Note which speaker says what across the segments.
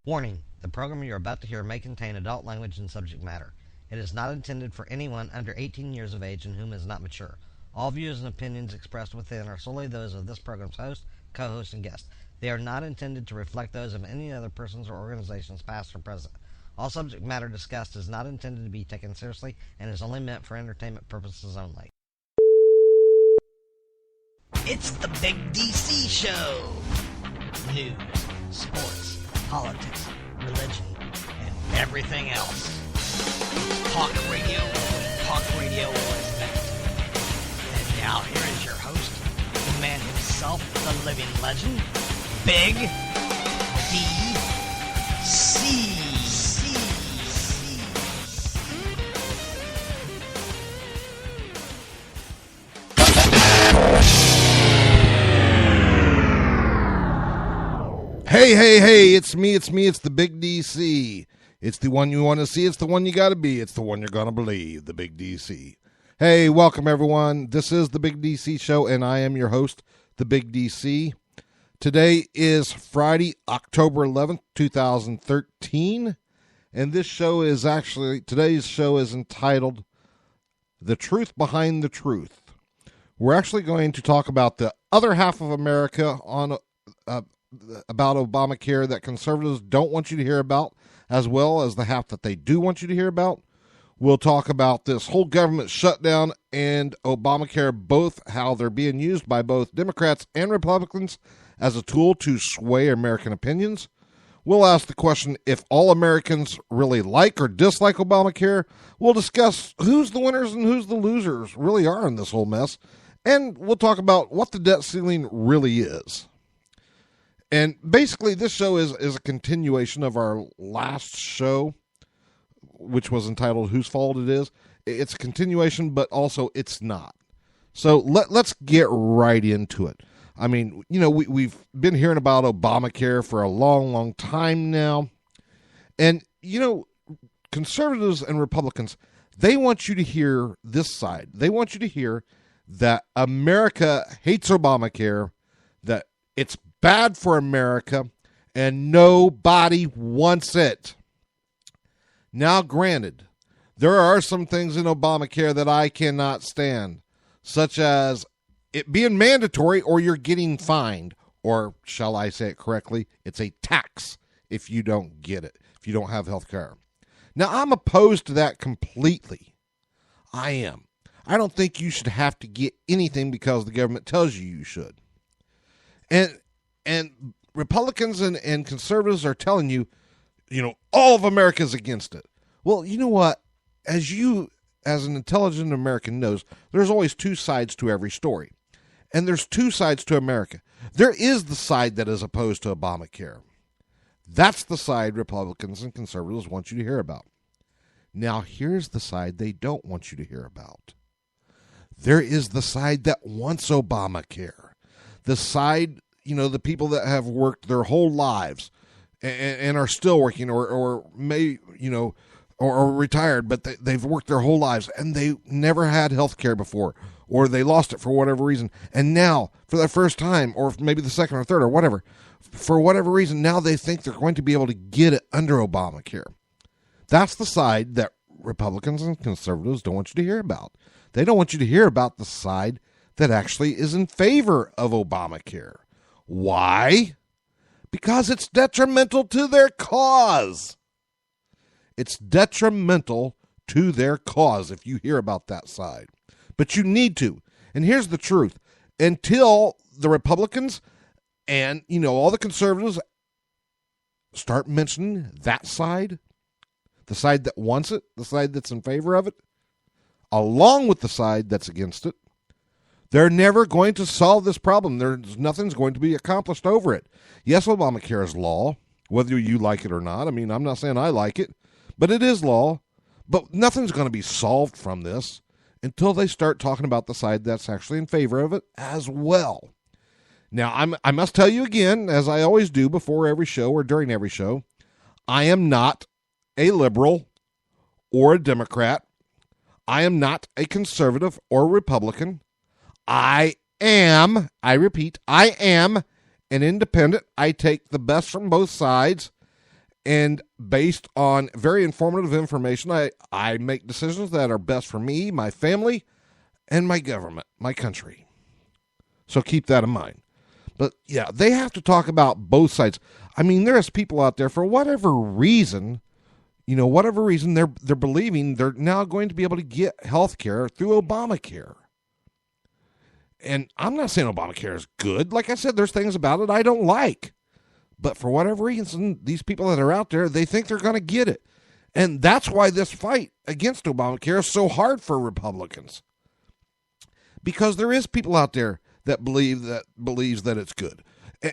Speaker 1: Warning, the program you're about to hear may contain adult language and subject matter. It is not intended for anyone under 18 years of age and whom is not mature. All views and opinions expressed within are solely those of this program's host, co-host, and guest. They are not intended to reflect those of any other persons or organizations, past or present. All subject matter discussed is not intended to be taken seriously and is only meant for entertainment purposes only. It's the Big DC Show! News, sports, politics, religion, and everything else. Talk radio is next. And now here is your host, the man himself, the living legend, Big DC.
Speaker 2: Hey, it's me, it's the Big DC. It's the one you want to see, it's the one you got to be, it's the one you're going to believe, the Big DC. Hey, welcome everyone. This is the Big DC Show, and I am your host, the Big DC. Today is Friday, October 11th, 2013, and today's show is entitled, The Truth Behind the Truth. We're actually going to talk about the other half of America about Obamacare that conservatives don't want you to hear about, as well as the half that they do want you to hear about. We'll talk about this whole government shutdown and Obamacare, both how they're being used by both Democrats and Republicans as a tool to sway American opinions. We'll ask the question if all Americans really like or dislike Obamacare. We'll discuss who's the winners and who's the losers really are in this whole mess. And we'll talk about what the debt ceiling really is. And basically, this show is a continuation of our last show, which was entitled Whose Fault It Is. It's a continuation, but also it's not. So let's get right into it. I mean, you know, we've been hearing about Obamacare for a long, long time now. And, you know, conservatives and Republicans, they want you to hear this side. They want you to hear that America hates Obamacare, that it's bad for America, and nobody wants it. Now, granted, there are some things in Obamacare that I cannot stand, such as it being mandatory or you're getting fined, or shall I say it correctly, it's a tax if you don't get it, if you don't have health care. Now, I'm opposed to that completely. I am. I don't think you should have to get anything because the government tells you should. And Republicans and conservatives are telling you, you know, all of America's against it. Well, you know what? As an intelligent American knows, there's always two sides to every story. And there's two sides to America. There is the side that is opposed to Obamacare. That's the side Republicans and conservatives want you to hear about. Now, here's the side they don't want you to hear about. There is the side that wants Obamacare. The side, you know, the people that have worked their whole lives and are still working or may, you know, or retired, but they've worked their whole lives and they never had health care before, or they lost it for whatever reason. And now, for the first time, or maybe the second or third or whatever, for whatever reason, now they think they're going to be able to get it under Obamacare. That's the side that Republicans and conservatives don't want you to hear about. They don't want you to hear about the side that actually is in favor of Obamacare. Why? Because it's detrimental to their cause. It's detrimental to their cause if you hear about that side. But you need to. And here's the truth. Until the Republicans and, you know, all the conservatives start mentioning that side, the side that wants it, the side that's in favor of it, along with the side that's against it, they're never going to solve this problem. Nothing's going to be accomplished over it. Yes, Obamacare is law, whether you like it or not. I mean, I'm not saying I like it, but it is law. But nothing's going to be solved from this until they start talking about the side that's actually in favor of it as well. Now, I must tell you again, as I always do before every show or during every show, I am not a liberal or a Democrat. I am not a conservative or Republican. I repeat, I am an independent. I take the best from both sides, And based on very informative information, I make decisions that are best for me, my family, and my government, my country. So keep that in mind. But yeah, they have to talk about both sides. I mean, there's people out there for whatever reason, they're believing they're now going to be able to get health care through Obamacare. And I'm not saying Obamacare is good. Like I said, there's things about it I don't like. But for whatever reason, these people that are out there, they think they're going to get it. And that's why this fight against Obamacare is so hard for Republicans. Because there is people out there that believes that it's good.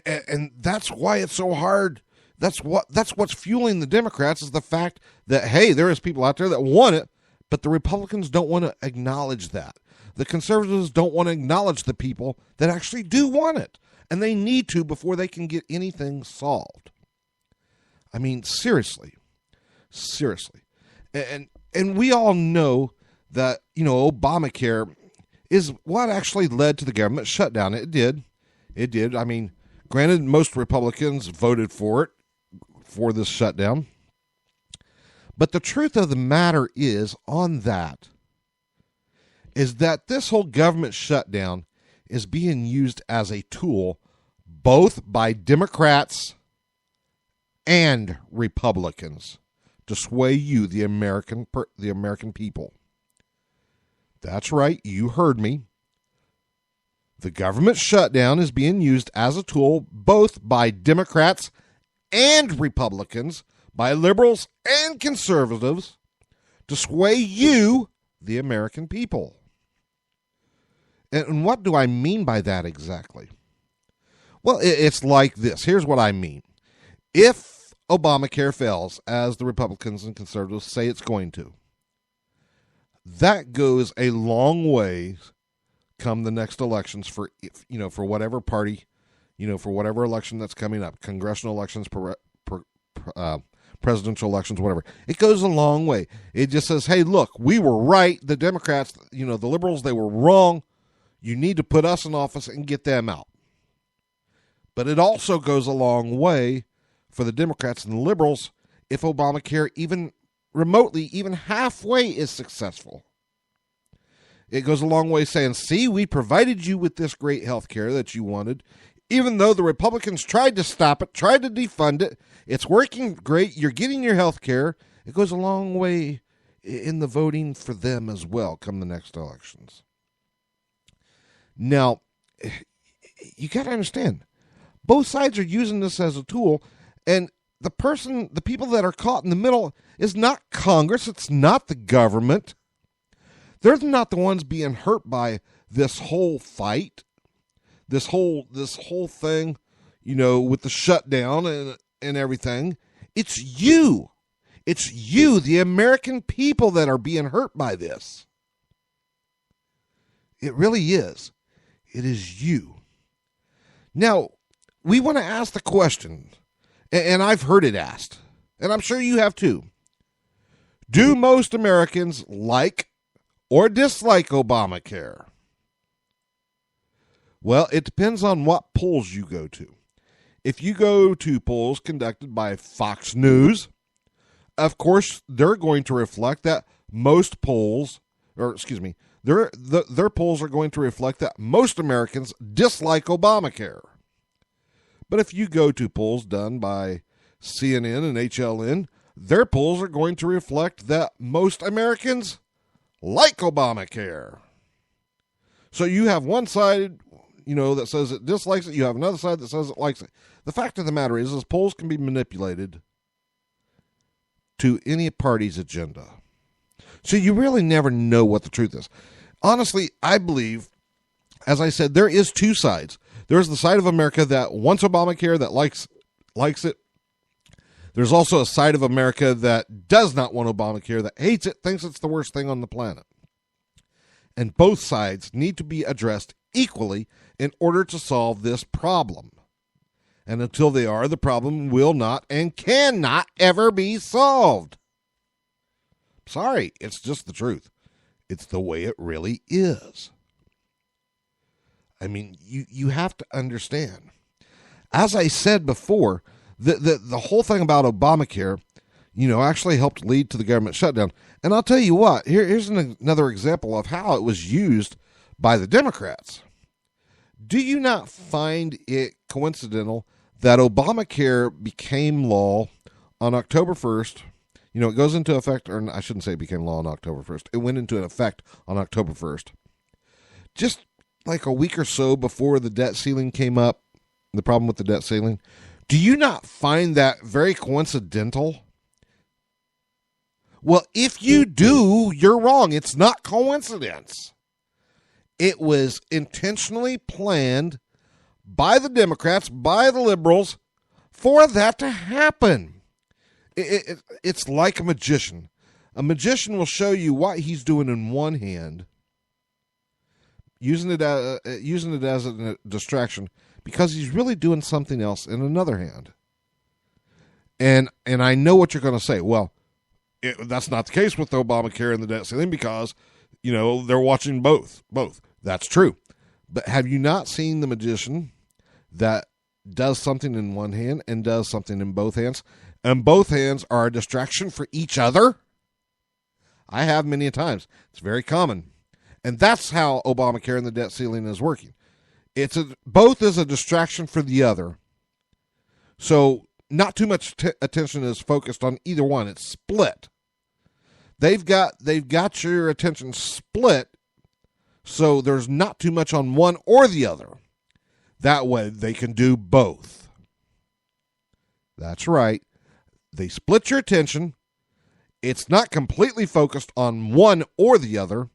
Speaker 2: And that's why it's so hard. That's what's fueling the Democrats, is the fact that, hey, there is people out there that want it, but the Republicans don't want to acknowledge that. The conservatives don't want to acknowledge the people that actually do want it. And they need to before they can get anything solved. I mean, seriously. And we all know that, Obamacare is what actually led to the government shutdown. It did. I mean, granted, most Republicans voted for this shutdown. But the truth of the matter is that this whole government shutdown is being used as a tool both by Democrats and Republicans to sway you, the American people. That's right, you heard me. The government shutdown is being used as a tool both by Democrats and Republicans, by liberals and conservatives, to sway you, the American people. And what do I mean by that exactly? Well, it's like this. Here's what I mean. If Obamacare fails, as the Republicans and conservatives say it's going to, that goes a long way come the next elections for whatever party, for whatever election that's coming up, congressional elections, presidential elections, whatever. It goes a long way. It just says, hey, look, we were right. The Democrats, the liberals, they were wrong. You need to put us in office and get them out. But it also goes a long way for the Democrats and the liberals if Obamacare even remotely, even halfway is successful. It goes a long way saying, see, we provided you with this great health care that you wanted. Even though the Republicans tried to stop it, tried to defund it, it's working great. You're getting your health care. It goes a long way in the voting for them as well come the next elections. Now, you got to understand, both sides are using this as a tool, and the people that are caught in the middle is not Congress. It's not the government. They're not the ones being hurt by this whole fight, this whole thing, with the shutdown and everything. It's you. It's you, the American people, that are being hurt by this. It really is. It is you. Now, we want to ask the question, and I've heard it asked, and I'm sure you have too. Do most Americans like or dislike Obamacare? Well, it depends on what polls you go to. If you go to polls conducted by Fox News, of course, they're going to reflect that most polls, their polls are going to reflect that most Americans dislike Obamacare. But if you go to polls done by CNN and HLN, their polls are going to reflect that most Americans like Obamacare. So you have one side, that says it dislikes it. You have another side that says it likes it. The fact of the matter is polls can be manipulated to any party's agenda. So you really never know what the truth is. Honestly, I believe, as I said, there is two sides. There's the side of America that wants Obamacare, that likes it. There's also a side of America that does not want Obamacare, that hates it, thinks it's the worst thing on the planet. And both sides need to be addressed equally in order to solve this problem. And until they are, the problem will not and cannot ever be solved. Sorry, it's just the truth. It's the way it really is. I mean, you have to understand. As I said before, The whole thing about Obamacare, actually helped lead to the government shutdown. And I'll tell you what, here's another example of how it was used by the Democrats. Do you not find it coincidental that Obamacare became law on October 1st? It goes into effect, or I shouldn't say it became law on October 1st. It went into effect on October 1st. Just like a week or so before the debt ceiling came up, the problem with the debt ceiling. Do you not find that very coincidental? Well, if you do, you're wrong. It's not coincidence. It was intentionally planned by the Democrats, by the liberals, for that to happen. It's like a magician. A magician will show you what he's doing in one hand, using it as a distraction, because he's really doing something else in another hand. And I know what you're going to say. Well, that's not the case with Obamacare and the debt ceiling because, they're watching both. That's true. But have you not seen the magician that does something in one hand and does something in both hands? And both hands are a distraction for each other? I have many times. It's very common. And that's how Obamacare and the debt ceiling is working. Both is a distraction for the other. So not too much attention is focused on either one. It's split. They've got your attention split, so there's not too much on one or the other. That way they can do both. That's right. They split your attention. It's not completely focused on one or the other.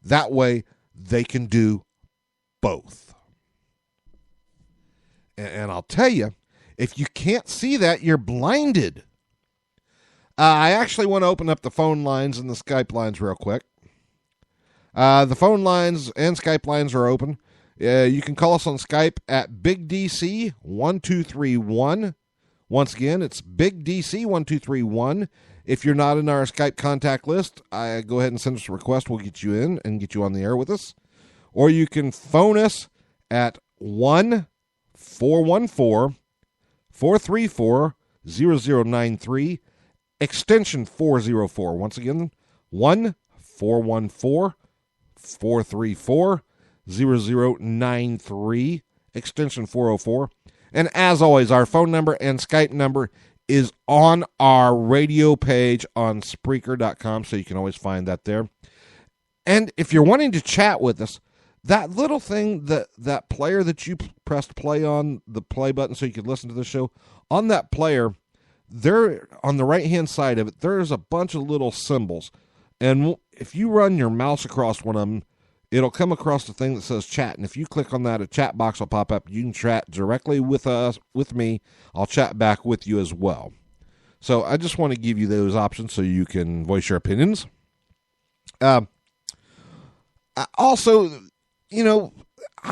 Speaker 2: That way they can do both. And I'll tell you, if you can't see that, you're blinded. I actually want to open up the phone lines and the Skype lines real quick. The phone lines and Skype lines are open. You can call us on Skype at BigDC1231. Once again, it's BigDC1231. If you're not in our Skype contact list, go ahead and send us a request. We'll get you in and get you on the air with us. Or you can phone us at 1-414-434-0093, extension 404. Once again, 1-414-434-0093, extension 404. And as always, our phone number and Skype number is on our radio page on Spreaker.com, so you can always find that there. And if you're wanting to chat with us, that little thing, that player that you pressed play on, the play button so you could listen to the show, on that player, there on the right-hand side of it, there's a bunch of little symbols. And if you run your mouse across one of them, it'll come across the thing that says chat. And if you click on that, a chat box will pop up. You can chat directly with us, with me. I'll chat back with you as well. So I just want to give you those options so you can voice your opinions. Also,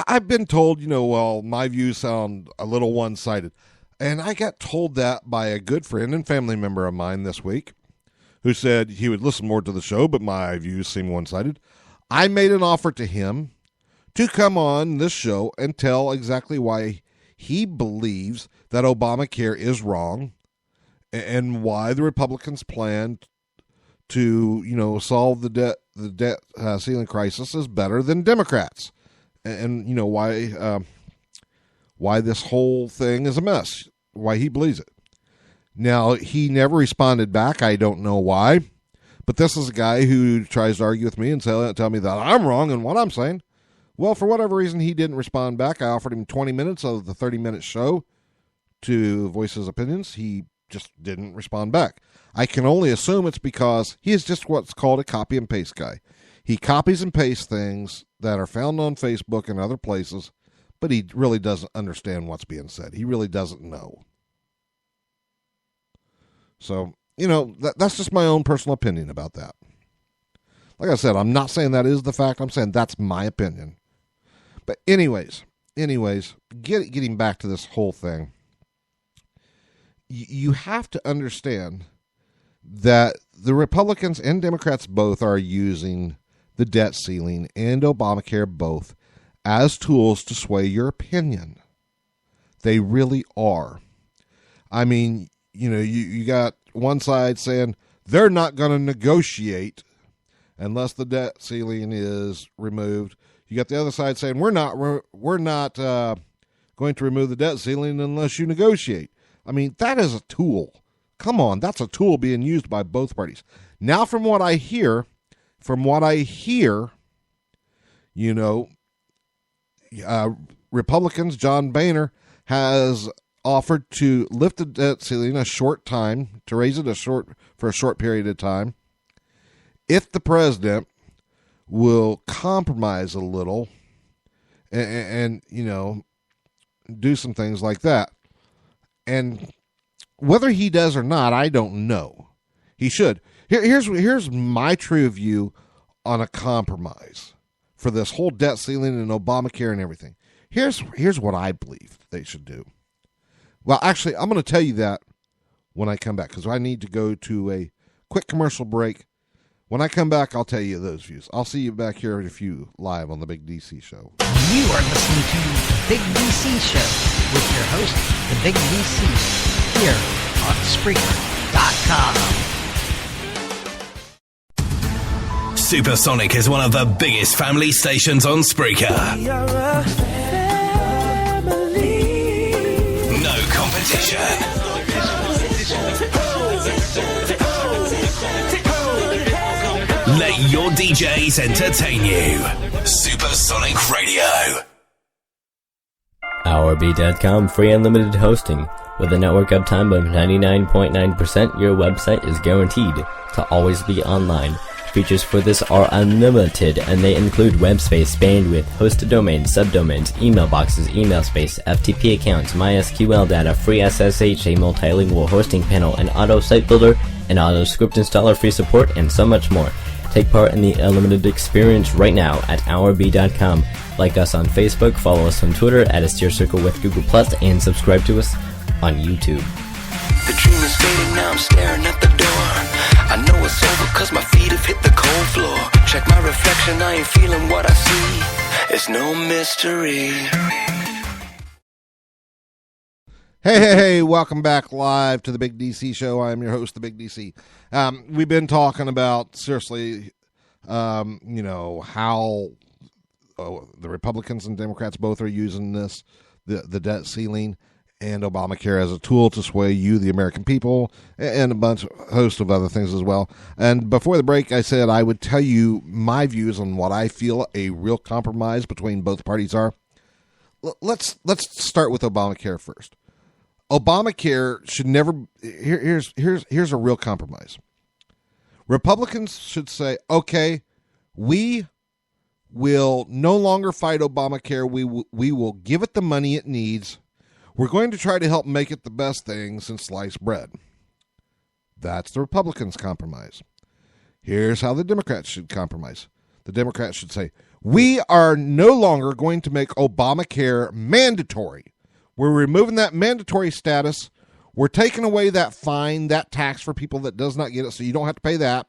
Speaker 2: I've been told, well, my views sound a little one-sided. And I got told that by a good friend and family member of mine this week who said he would listen more to the show, but my views seem one-sided. I made an offer to him to come on this show and tell exactly why he believes that Obamacare is wrong and why the Republicans plan to, solve the debt ceiling crisis is better than Democrats, and why this whole thing is a mess, why he believes it. Now, he never responded back. I don't know why. But this is a guy who tries to argue with me and tell me that I'm wrong in what I'm saying. Well, for whatever reason, he didn't respond back. I offered him 20 minutes of the 30-minute show to voice his opinions. He just didn't respond back. I can only assume it's because he is just what's called a copy and paste guy. He copies and pastes things that are found on Facebook and other places, but he really doesn't understand what's being said. He really doesn't know. So, that's just my own personal opinion about that. Like I said, I'm not saying that is the fact. I'm saying that's my opinion. But anyways, getting back to this whole thing, you have to understand that the Republicans and Democrats both are using the debt ceiling and Obamacare both as tools to sway your opinion. They really are. I mean, you got one side saying they're not going to negotiate unless the debt ceiling is removed. You got the other side saying we're not going to remove the debt ceiling unless you negotiate. I mean, that is a tool. Come on, that's a tool being used by both parties. Now, from what I hear, Republicans, John Boehner has offered to lift the debt ceiling a short time, to raise it for a short period of time, if the president will compromise a little and do some things like that. And whether he does or not, I don't know. He should. Here's my true view on a compromise for this whole debt ceiling and Obamacare and everything. Here's what I believe they should do. Well, actually, I'm going to tell you that when I come back, because I need to go to a quick commercial break. When I come back, I'll tell you those views. I'll see you back here in a few live on the Big DC Show.
Speaker 1: You are listening to the Big DC Show with your host, the Big DC, here on Spreaker.com.
Speaker 3: Supersonic is one of the biggest family stations on Spreaker.
Speaker 4: We are a family.
Speaker 3: No competition. Let your DJs entertain you. Supersonic Radio.
Speaker 5: OurB.com, free unlimited hosting. With a network uptime of 99.9%, your website is guaranteed to always be online. Features for this are unlimited, and they include web space, bandwidth, hosted domains, subdomains, email boxes, email space, FTP accounts, MySQL data, free SSH, a multilingual hosting panel, an auto site builder, an auto script installer, free support, and so much more. Take part in the unlimited experience right now at OurB.com. Like us on Facebook, follow us on Twitter, add us to your circle with Google+, and subscribe to us on YouTube.
Speaker 4: The dream is fading, now I'm staring at the door. I know it's over cause my feet have hit the cold floor. Check my reflection, I ain't feeling what I see. It's no mystery.
Speaker 2: Hey, welcome back live to the Big DC Show. I am your host, the Big DC. We've been talking about, seriously, how the Republicans and Democrats both are using the debt ceiling and Obamacare as a tool to sway you, the American people, and a host of other things as well. And before the break, I said I would tell you my views on what I feel a real compromise between both parties are. Let's start with Obamacare first. Obamacare should never. Here's a real compromise. Republicans should say, okay, we will no longer fight Obamacare. We will give it the money it needs. We're going to try to help make it the best thing since sliced bread. That's the Republicans' compromise. Here's how the Democrats should compromise. The Democrats should say, we are no longer going to make Obamacare mandatory. We're removing that mandatory status. We're taking away that fine, that tax for people that does not get it, so you don't have to pay that.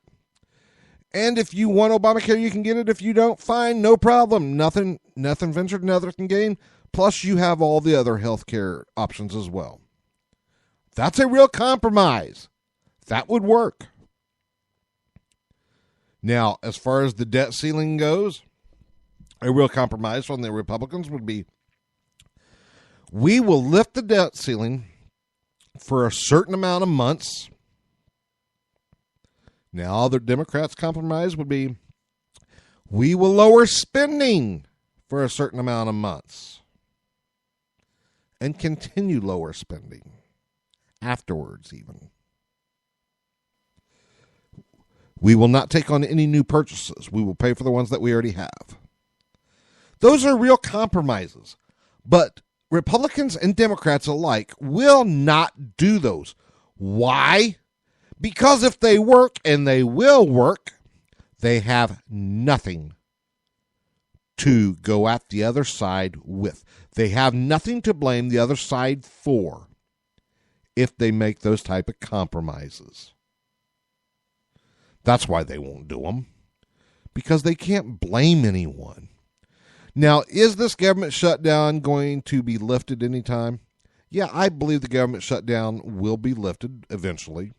Speaker 2: And if you want Obamacare, you can get it. If you don't, fine, no problem. Nothing ventured, nothing gained. Plus, you have all the other health care options as well. That's a real compromise. That would work. Now, as far as the debt ceiling goes, a real compromise from the Republicans would be, we will lift the debt ceiling for a certain amount of months. Now, the Democrats' compromise would be, we will lower spending for a certain amount of months and continue lower spending afterwards even. We will not take on any new purchases. We will pay for the ones that we already have. Those are real compromises. But Republicans and Democrats alike will not do those. Why? Because if they work, and they will work, they have nothing to go at the other side with. They have nothing to blame the other side for if they make those type of compromises. That's why they won't do them, because they can't blame anyone. Now, is this government shutdown going to be lifted anytime? Yeah, I believe the government shutdown will be lifted eventually.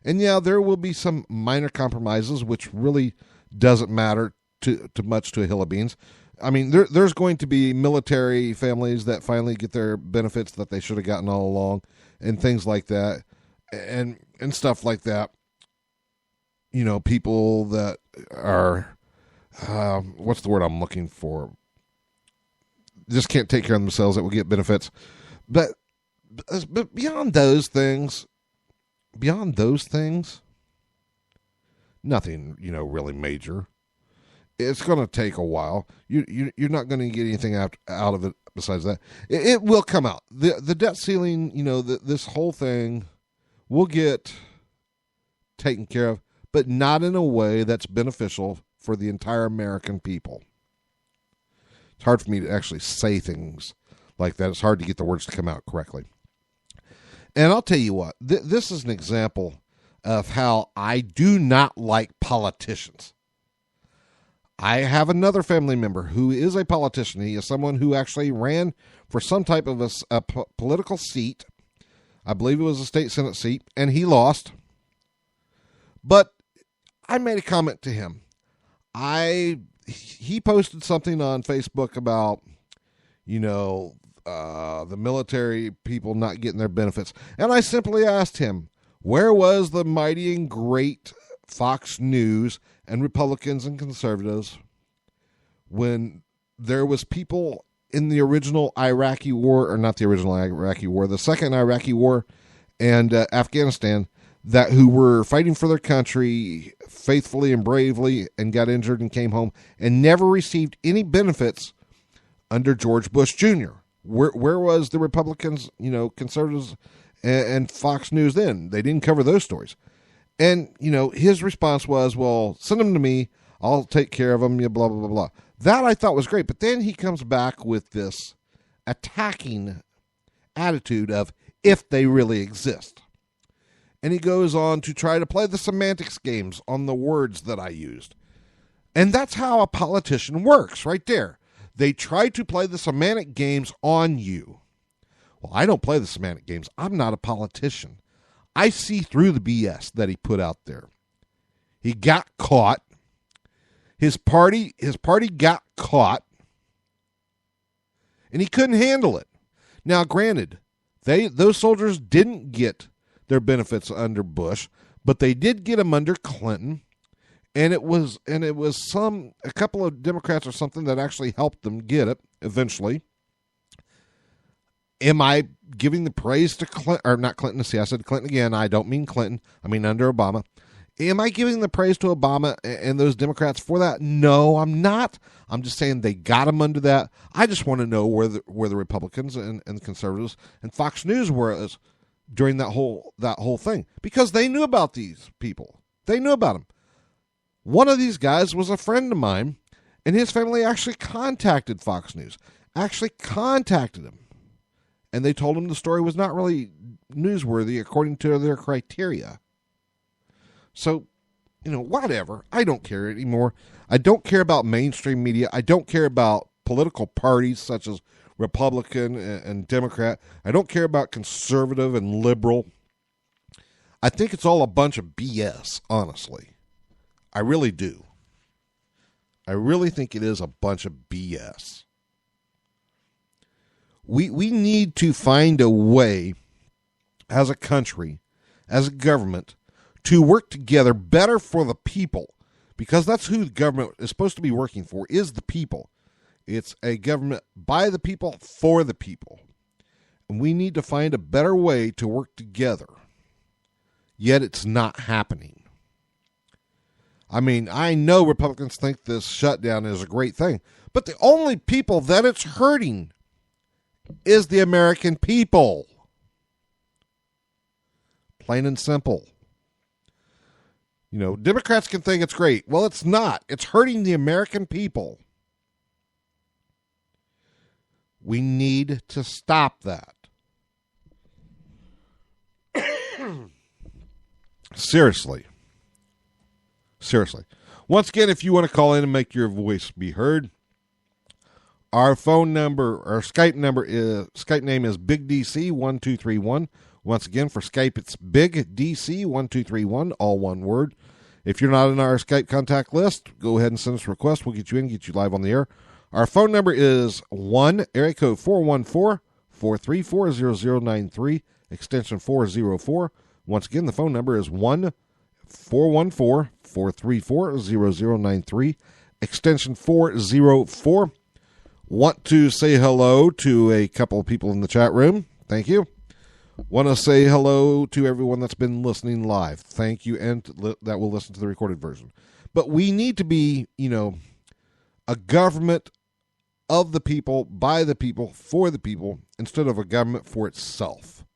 Speaker 2: And yeah, there will be some minor compromises, which really doesn't matter too much to a hill of beans. I mean, there's going to be military families that finally get their benefits that they should have gotten all along, and things like that, and stuff like that. You know, people that are, what's the word I'm looking for? Just can't take care of themselves that will get benefits. But beyond those things, nothing, really major. It's going to take a while. You're not going to get anything out of it besides that. It will come out. The debt ceiling, this whole thing will get taken care of, but not in a way that's beneficial for the entire American people. It's hard for me to actually say things like that. It's hard to get the words to come out correctly. And I'll tell you what, this is an example of how I do not like politicians. I have another family member who is a politician. He is someone who actually ran for some type of a political seat. I believe it was a state senate seat, and he lost. But I made a comment to him. He posted something on Facebook about, the military people not getting their benefits. And I simply asked him, where was the mighty and great Fox News and Republicans and conservatives when there was people in the original Iraqi war, or not the original Iraqi war, the second Iraqi war and Afghanistan, who were fighting for their country faithfully and bravely and got injured and came home and never received any benefits under George Bush Jr. Where was the Republicans, conservatives and Fox News then? They didn't cover those stories. And, his response was, well, send them to me. I'll take care of them, blah, blah, blah, blah. That I thought was great. But then he comes back with this attacking attitude of, if they really exist. And he goes on to try to play the semantics games on the words that I used. And that's how a politician works right there. They try to play the semantic games on you. Well, I don't play the semantic games. I'm not a politician. I see through the BS that he put out there. He got caught. His party got caught. And he couldn't handle it. Now, granted, those soldiers didn't get their benefits under Bush, but they did get them under Clinton. And it was a couple of Democrats or something that actually helped them get it eventually. Am I giving the praise to Clinton, or not Clinton? See, I said Clinton again. I don't mean Clinton. I mean under Obama. Am I giving the praise to Obama and those Democrats for that? No, I'm not. I'm just saying they got them under that. I just want to know where the Republicans and the conservatives and Fox News were during that whole thing, because they knew about these people. They knew about them. One of these guys was a friend of mine, and his family actually contacted Fox News. Actually contacted him. And they told him the story was not really newsworthy according to their criteria. So, whatever. I don't care anymore. I don't care about mainstream media. I don't care about political parties such as Republican and Democrat. I don't care about conservative and liberal. I think it's all a bunch of BS, honestly. I really do. I really think it is a bunch of BS. We need to find a way as a country, as a government, to work together better for the people, because that's who the government is supposed to be working for, is the people. It's a government by the people, for the people. And we need to find a better way to work together. Yet it's not happening. I mean, I know Republicans think this shutdown is a great thing, but the only people that it's hurting is the American people. Plain and simple. Democrats can think it's great. Well, it's not. It's hurting the American people. We need to stop that. Seriously. Once again, if you want to call in and make your voice be heard, Our phone number, our Skype name is BigDC1231. Once again, for Skype, it's BigDC1231, all one word. If you're not in our Skype contact list, go ahead and send us a request. We'll get you in, get you live on the air. Our phone number is area code 414-434-0093, extension 404. Once again, the phone number is 1-414-434-0093, extension 404. Want to say hello to a couple of people in the chat room. Thank you. Want to say hello to everyone that's been listening live. Thank you, and that will listen to the recorded version. But we need to be, a government of the people, by the people, for the people, instead of a government for itself.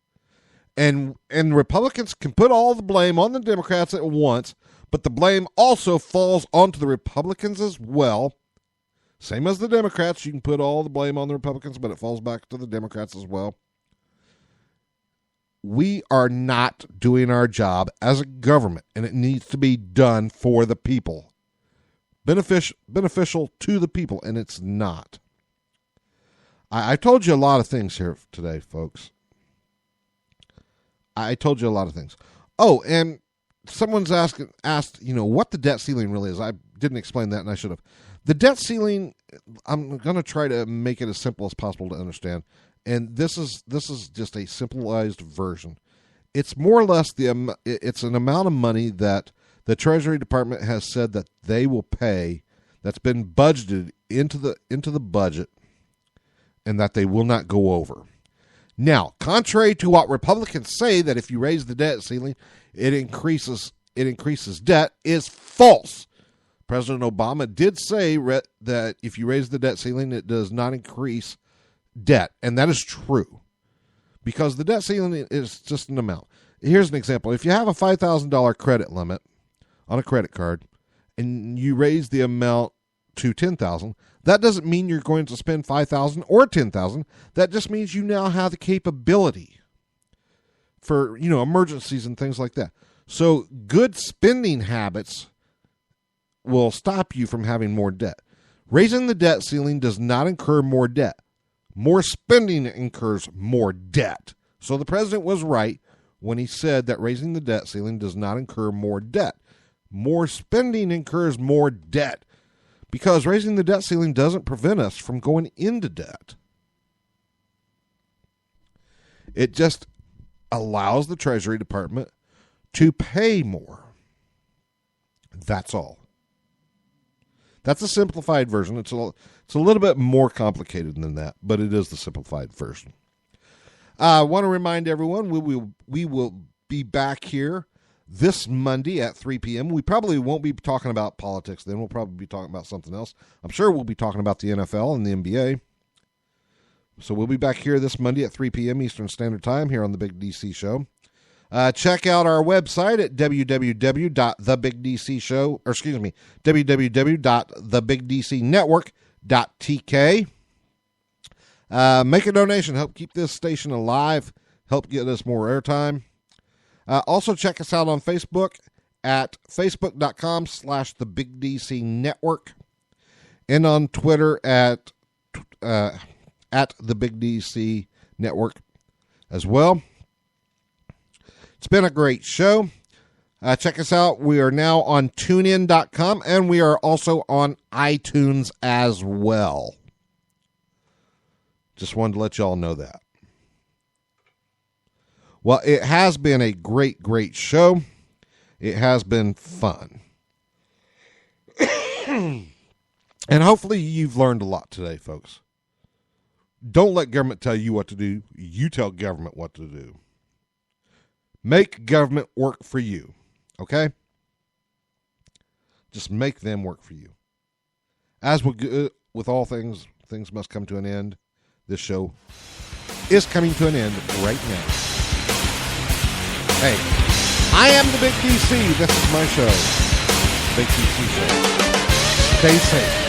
Speaker 2: And Republicans can put all the blame on the Democrats at once, but the blame also falls onto the Republicans as well. Same as the Democrats, you can put all the blame on the Republicans, but it falls back to the Democrats as well. We are not doing our job as a government, and it needs to be done for the people. Beneficial to the people, and it's not. I told you a lot of things here today, folks. I told you a lot of things. Oh, and someone's asked, what the debt ceiling really is. I didn't explain that, and I should have. The debt ceiling, I'm going to try to make it as simple as possible to understand. And this is just a simplified version. It's more or less it's an amount of money that the Treasury Department has said that they will pay, that's been budgeted into the budget, and that they will not go over. Now, contrary to what Republicans say, that if you raise the debt ceiling, it increases debt, is false. President Obama did say that if you raise the debt ceiling, it does not increase debt, and that is true, because the debt ceiling is just an amount. Here's an example. If you have a $5,000 credit limit on a credit card and you raise the amount to $10,000, that doesn't mean you're going to spend $5,000 or $10,000. That just means you now have the capability for, emergencies and things like that. So good spending habits will stop you from having more debt. Raising the debt ceiling does not incur more debt. More spending incurs more debt. So the president was right when he said that raising the debt ceiling does not incur more debt. More spending incurs more debt, because raising the debt ceiling doesn't prevent us from going into debt. It just allows the Treasury Department to pay more. That's all. That's a simplified version. It's a little bit more complicated than that, but it is the simplified version. I want to remind everyone we will be back here this Monday at 3 p.m. We probably won't be talking about politics then. We'll probably be talking about something else. I'm sure we'll be talking about the NFL and the NBA. So we'll be back here this Monday at 3 p.m. Eastern Standard Time here on the Big DC Show. Check out our website at www.thebigdcshow.thebigdcnetwork.tk. Make a donation. Help keep this station alive. Help get us more airtime. Also check us out on Facebook at facebook.com/thebigdcnetwork, and on Twitter at the Big DC Network as well. It's been a great show. Check us out. We are now on tunein.com, and we are also on iTunes as well. Just wanted to let y'all know that. Well, it has been a great, great show. It has been fun. And hopefully you've learned a lot today, folks. Don't let government tell you what to do. You tell government what to do. Make government work for you, okay? Just make them work for you. As with all things, things must come to an end. This show is coming to an end right now. Hey, I am the Big DC. This is my show. Big DC Show. Stay safe.